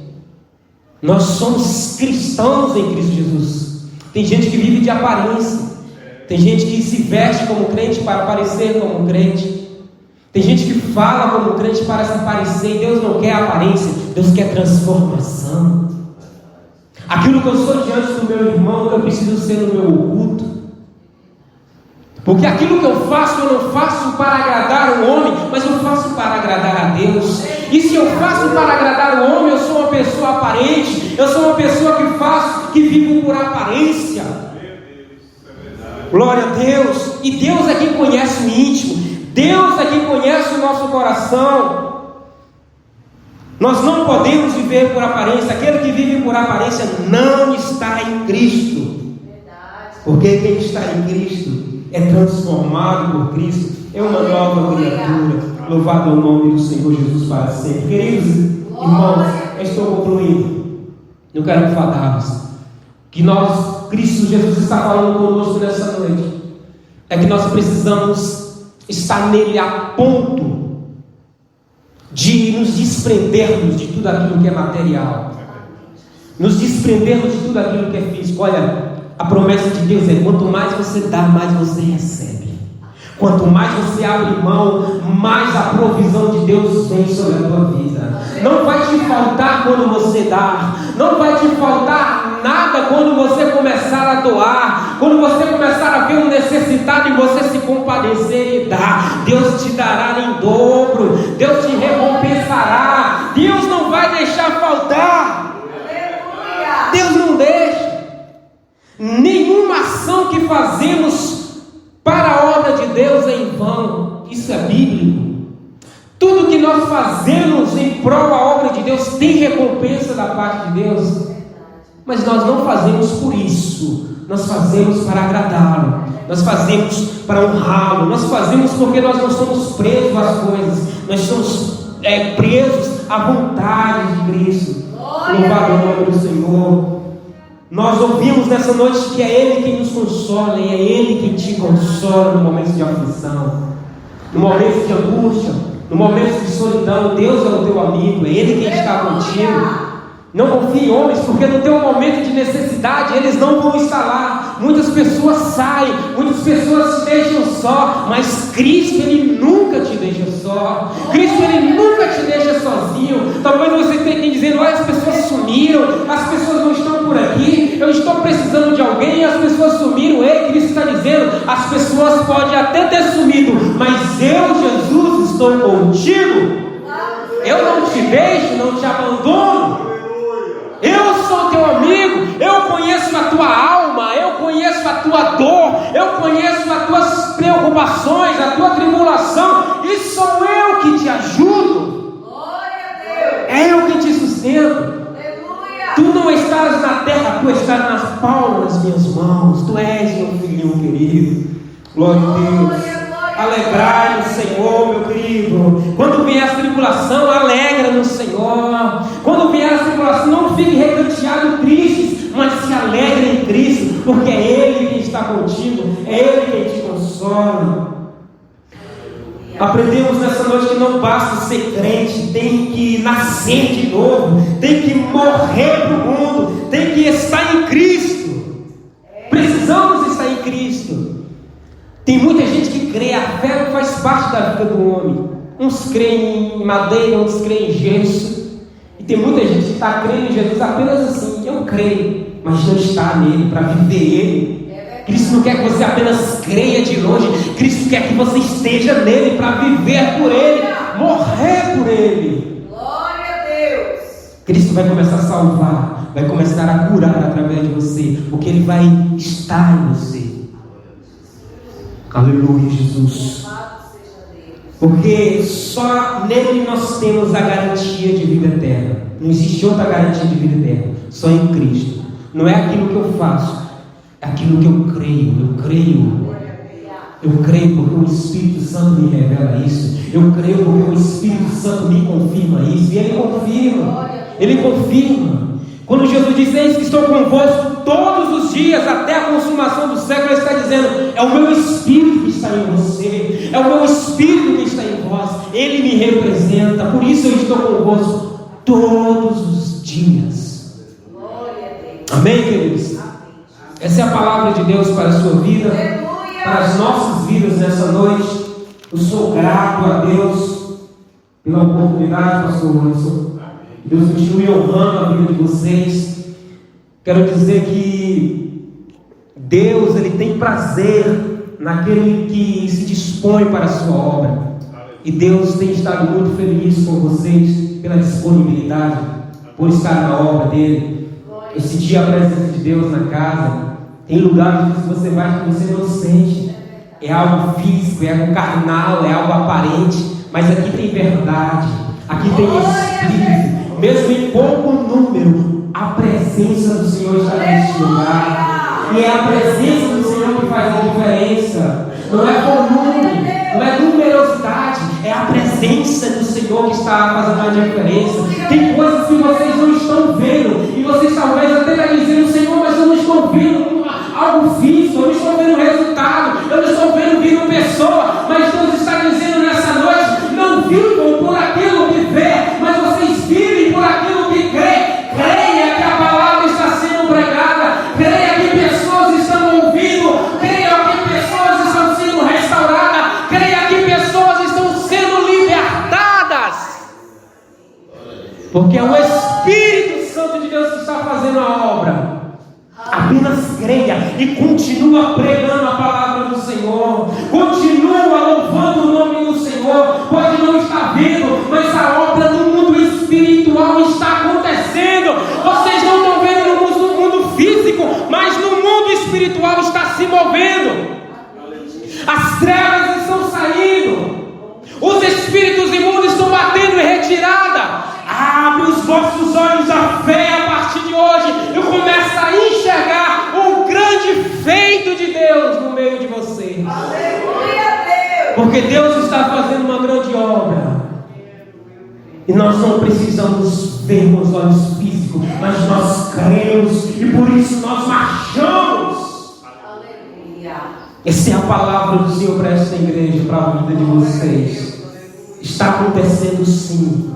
Nós somos cristãos em Cristo Jesus. Tem gente que vive de aparência, tem gente que se veste como crente para parecer como crente, tem gente que fala como crente para se parecer. Deus não quer aparência, Deus quer transformação. Aquilo que eu sou diante do meu irmão, eu preciso ser no meu oculto, porque aquilo que eu faço, eu não faço para agradar o homem, mas eu faço para agradar a Deus. E se eu faço para agradar o homem, eu sou uma pessoa aparente, eu sou uma pessoa que vive por aparência. Glória a Deus. E Deus é quem conhece o íntimo, Deus é quem conhece o nosso coração. Nós não podemos viver por aparência. Aquele que vive por aparência não está em Cristo. Porque quem está em Cristo é transformado por Cristo, é uma nova criatura. Louvado é o nome do Senhor Jesus para sempre. Queridos irmãos, eu estou concluindo. Eu quero falar-vos que nós, Cristo Jesus está falando conosco nessa noite, é que nós precisamos estar nele a ponto de nos desprendermos de tudo aquilo que é material, nos desprendermos de tudo aquilo que é físico. Olha, a promessa de Deus é: quanto mais você dá, mais você recebe. Quanto mais você abre mão, mais a provisão de Deus vem sobre a tua vida. Não vai te faltar quando você dá, não vai te faltar nada quando você começar a doar, quando você começar a ver um necessitado e você se compadecer e dar. Deus te dará em dobro, Deus te recompensará, Deus não vai deixar faltar. Deus não deixa. Nenhuma ação que fazemos para a obra de Deus é em vão. Isso é bíblico. Tudo que nós fazemos em prol da obra de Deus tem recompensa da parte de Deus. Mas nós não fazemos por isso. Nós fazemos para agradá-lo, nós fazemos para honrá-lo, nós fazemos porque nós não somos presos às coisas, nós somos presos à vontade de Cristo. Louvado o nome do Senhor. Nós ouvimos nessa noite que é Ele quem nos consola, e é Ele quem te consola no momento de aflição, no momento de angústia, no momento de solidão. Deus é o teu amigo, é Ele quem está contigo. Não confie em homens, porque no teu momento de necessidade eles não vão estar lá. Muitas pessoas saem, muitas pessoas te deixam só, mas Cristo, Ele nunca te deixa só. Cristo, Ele nunca te deixa sozinho. Talvez você esteja dizendo: olha, as pessoas sumiram, as pessoas não estão por aqui, eu estou precisando de alguém e as pessoas sumiram. Ei, Cristo está dizendo: as pessoas podem até ter sumido, mas eu, Jesus, estou contigo. Eu não te deixo, não te abandono. Eu sou teu amigo, eu conheço a tua alma, eu conheço a tua dor, eu conheço as tuas preocupações, a tua tribulação, e sou eu que te ajudo. Glória a Deus. É eu que te sustento. Aleluia. Tu não estás na terra, tu estás nas palmas das minhas mãos. Tu és meu filhinho querido. Glória a Deus. Alegrai no Senhor, meu querido. Quando vier a tribulação, alegra no Senhor. Quando vier a tribulação, não fique recanteado, triste, mas se alegre em Cristo, porque é Ele quem está contigo, é Ele quem te consola. Aprendemos nessa noite que não basta ser crente, tem que nascer de novo, tem que morrer para o mundo, tem que estar em Cristo. Precisamos estar em Cristo. Tem muita gente que crê, a fé não faz parte da vida do homem. Uns creem em madeira, outros creem em gesso. E tem muita gente que está crendo em Jesus apenas assim: eu creio, mas não está nele para viver Ele. Cristo não quer que você apenas creia de longe, Cristo quer que você esteja nele para viver por ele, morrer por ele. Glória a Deus. Cristo vai começar a salvar, vai começar a curar através de você, porque ele vai estar em você. Aleluia, Jesus. Louvado seja Deus. Porque só nele nós temos a garantia de vida eterna. Não existe outra garantia de vida eterna, só em Cristo. Não é aquilo que eu faço, é aquilo que eu creio. Eu creio porque o Espírito Santo me revela isso. Eu creio porque o Espírito Santo me confirma isso. E Ele confirma. Quando Jesus diz: eis que estou convosco todos os dias até a consumação do século, Ele está dizendo: é o meu Espírito que está em você, é o meu Espírito que está em vós. Ele me representa. Por isso eu estou convosco todos os dias. Amém, queridos? Essa é a palavra de Deus para a sua vida, para as nossas vidas nessa noite. Eu sou grato a Deus pela oportunidade, pastor Anderson. Deus continue honrando a vida de vocês. Quero dizer que Deus, Ele tem prazer naquele que se dispõe para a sua obra. E Deus tem estado muito feliz com vocês pela disponibilidade, por estar na obra dele. Eu senti a presença de Deus na casa. Tem lugares que você vai que você não sente. É algo físico, é algo carnal, é algo aparente. Mas aqui tem verdade, aqui tem Espírito. Mesmo em pouco número, a presença do Senhor está neste lugar. E é a presença do Senhor que faz a diferença. Não é volume, não é numerosidade, é a presença do Senhor que está fazendo a diferença. Tem coisas que vocês não estão vendo, e vocês talvez até estão dizendo: Senhor, mas eu não estou vendo algo físico, eu não estou vendo resultado, eu não estou vendo vindo pessoa. Mas Deus está dizendo nessa noite: não vivam por aquilo que vê, mas vocês vivem por aquilo que crê. Creia que a palavra está sendo pregada, creia que pessoas estão ouvindo, creia que pessoas estão sendo restauradas, creia que pessoas estão sendo libertadas, porque é o Espírito Santo de Deus que está fazendo a obra. Apenas creia e continua pregando a palavra do Senhor, continua louvando o nome do Senhor. Pode não estar vendo, mas a obra no mundo espiritual está acontecendo. Vocês não estão vendo no mundo físico, mas no mundo espiritual está se movendo. As trevas estão saindo, os espíritos imundos estão batendo em retirada. Abre os vossos olhos à fé a partir de hoje e começa a enxergar o grande feito de Deus no meio de vocês. Porque Deus está fazendo uma grande obra. E nós não precisamos ver com os olhos físicos, mas nós cremos e por isso nós marchamos. Essa é a palavra do Senhor para esta igreja, para a vida de vocês. Está acontecendo sim.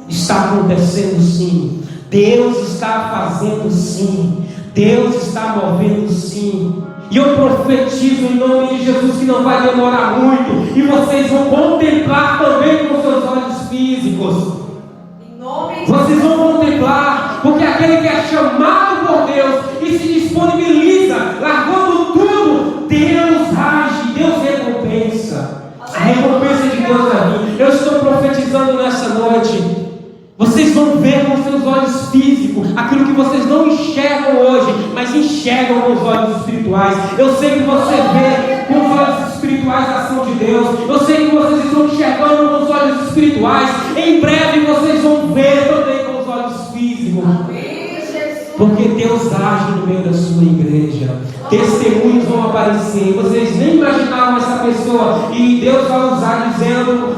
Está acontecendo sim. Deus está fazendo sim. Deus está movendo sim. E eu profetizo em nome de Jesus que não vai demorar muito. E vocês vão contemplar também com seus olhos físicos. Vocês vão contemplar, porque aquele que é chamado por Deus e se disponibiliza, largando tudo, Deus age, Deus recompensa. A recompensa de Deus é vir. Eu estou profetizando nessa noite. Vocês vão ver com seus olhos físicos aquilo que vocês não enxergam hoje, mas enxergam com os olhos espirituais. Eu sei que você vê com os olhos espirituais a ação de Deus. Eu sei que vocês estão enxergando com os olhos espirituais. Em breve vocês vão ver também com os olhos físicos. Porque Deus age no meio da sua igreja. Testemunhos vão aparecer. Vocês nem imaginavam essa pessoa, e Deus vai usar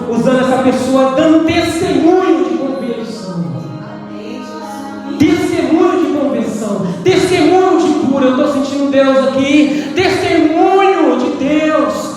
usando essa pessoa, dando testemunho de conversão. Testemunho de conversão, testemunho de cura. Eu estou sentindo Deus aqui. Testemunho de Deus.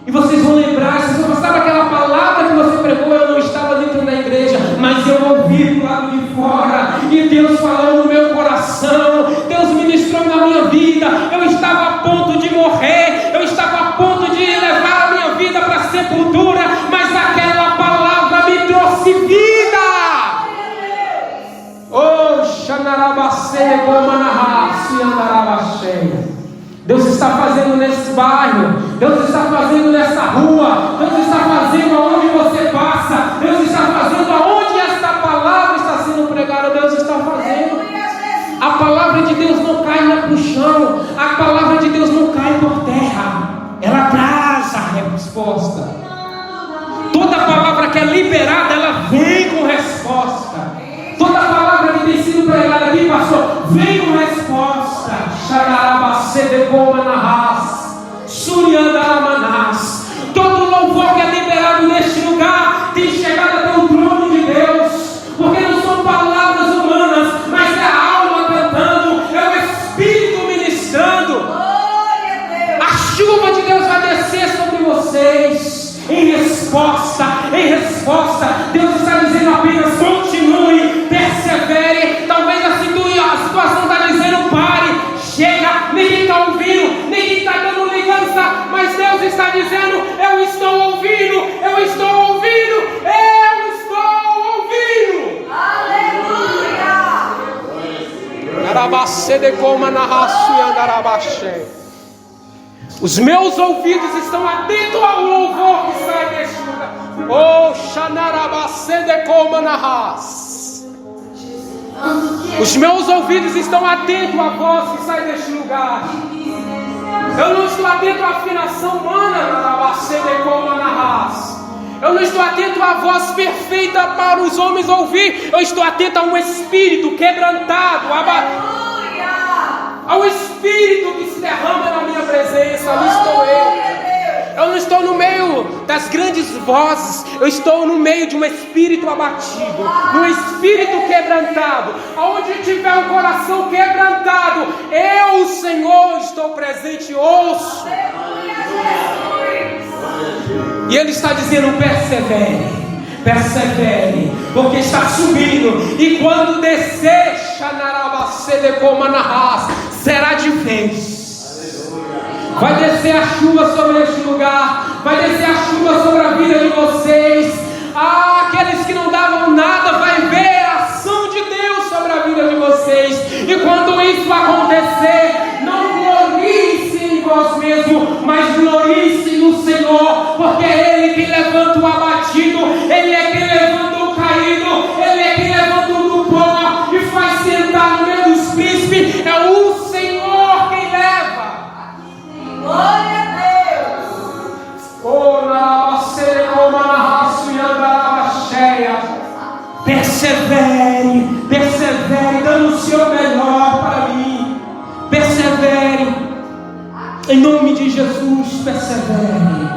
E vocês vão lembrar, se você sabe aquela palavra que você pregou, eu não estava dentro da igreja, mas eu ouvi do lado de fora, e Deus falou no meu coração, Deus ministrou na minha vida. Eu estava a ponto de morrer, eu estava a ponto de levar a minha vida para a sepultura, mas aquela palavra me trouxe vida. Oh, Xanarabaceia, Gomanahá, Cianarabaceia. Deus está fazendo nesse bairro, Deus está resposta. Toda palavra que é liberada, ela vem com resposta. Toda palavra que tem sido pregada aqui, pastor, vem com resposta. Todo louvor que é liberado neste lugar tem chegado até o trono de Deus, porque não são palavras humanas, mas é a alma cantando, é o Espírito ministrando. A chuva de Deus vai descer sobre vocês em resposta, Deus está dizendo apenas continue, persevere. Talvez a situação está dizendo pare, chega, ninguém está ouvindo, ninguém está dando ligança, mas Deus está dizendo eu estou ouvindo. Aleluia! Os meus ouvidos estão atentos ao louvor que sai deste lugar. Oh, os meus ouvidos estão atentos à voz que sai deste lugar. Eu não estou atento à afinação humana. Eu não estou atento à voz perfeita para os homens ouvir. Eu estou atento a um espírito quebrantado, ao Espírito que se derrama na minha presença. Ali estou eu. Eu não estou no meio das grandes vozes. Eu estou no meio de um espírito abatido, de um espírito quebrantado. Aonde tiver um coração quebrantado, eu, o Senhor, estou presente e ouço. E Ele está dizendo persevere, porque está subindo. E quando descer, será de vez. Vai descer a chuva sobre este lugar, vai descer a chuva sobre a vida de vocês. Aqueles que não davam nada, vai ver a ação de Deus sobre a vida de vocês. E quando isso acontecer, não glorie-se em vós mesmo, mas glorie-se no Senhor, porque é Ele que levanta o abatido, Ele é quem levanta o caído, Ele é quem levanta o do pó e faz sentar no meio dos príncipes. É o Senhor quem leva. Glória a Deus. Persevere, dando o seu melhor para mim. Persevere, em nome de Jesus, persevere.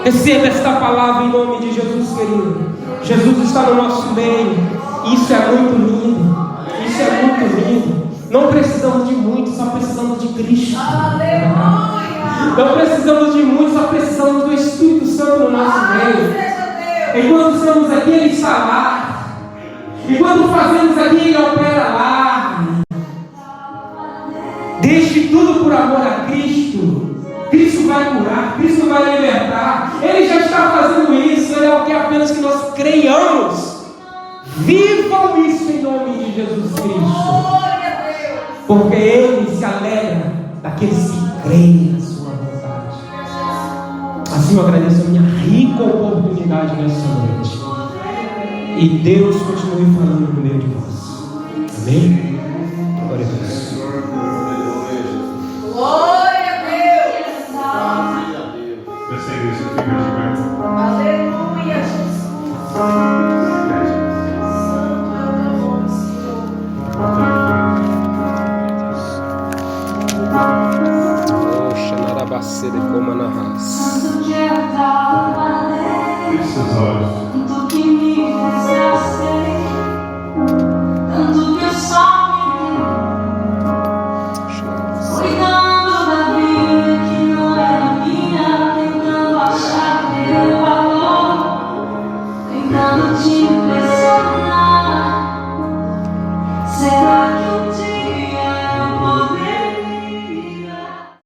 Receba esta palavra em nome de Jesus, querido. Jesus está no nosso meio. Isso é muito lindo. Não precisamos de muito, só precisamos de Cristo. Não precisamos de muito, só precisamos do Espírito Santo no nosso meio. Enquanto estamos aqui, Ele está lá. Enquanto fazemos aqui, Ele opera lá. Deixe tudo por amor a Cristo. Cristo vai curar, Cristo vai libertar. Ele já está fazendo isso. Ele é o que apenas que nós creiamos. Vivam isso em nome de Jesus Cristo. Porque Ele se alegra daqueles que creem na sua vontade. Assim eu agradeço a minha rica oportunidade nessa noite. E Deus continue falando no meio de vós. Amém? Glória a Deus. Glória a Deus. Aleluia, Jesus. Santo é o nome do Senhor.